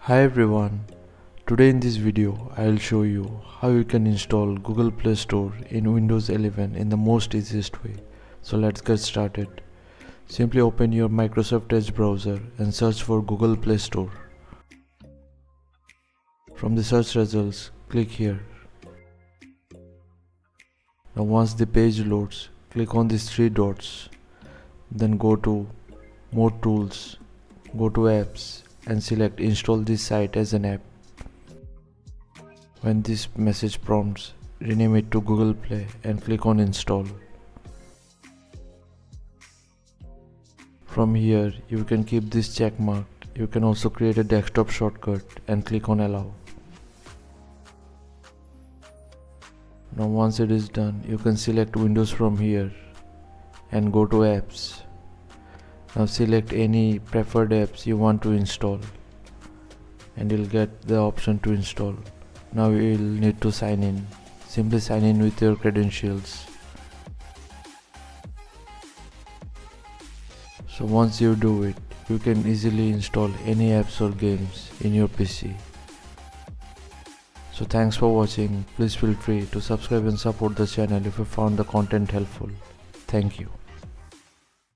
Hi everyone, today in this video I will show you how you can install Google Play Store in Windows 11 in the most easiest way. So let's get started. Simply open your Microsoft Edge browser and search for Google Play Store. From the search results, click here. Now once the page loads, click on these three dots. Then go to More Tools, go to Apps and select Install this site as an app. When this message prompts, rename it to Google Play and click on Install. From here, you can keep this check marked. You can also create a desktop shortcut and click on Allow. Now once it is done, you can select Windows from here and go to Apps. Now select any preferred apps you want to install and you'll get the option to install. Now you'll need to sign in. Simply sign in with your credentials. So once you do it, you can easily install any apps or games in your PC. So thanks for watching. Please feel free to subscribe and support the channel if you found the content helpful. Thank you.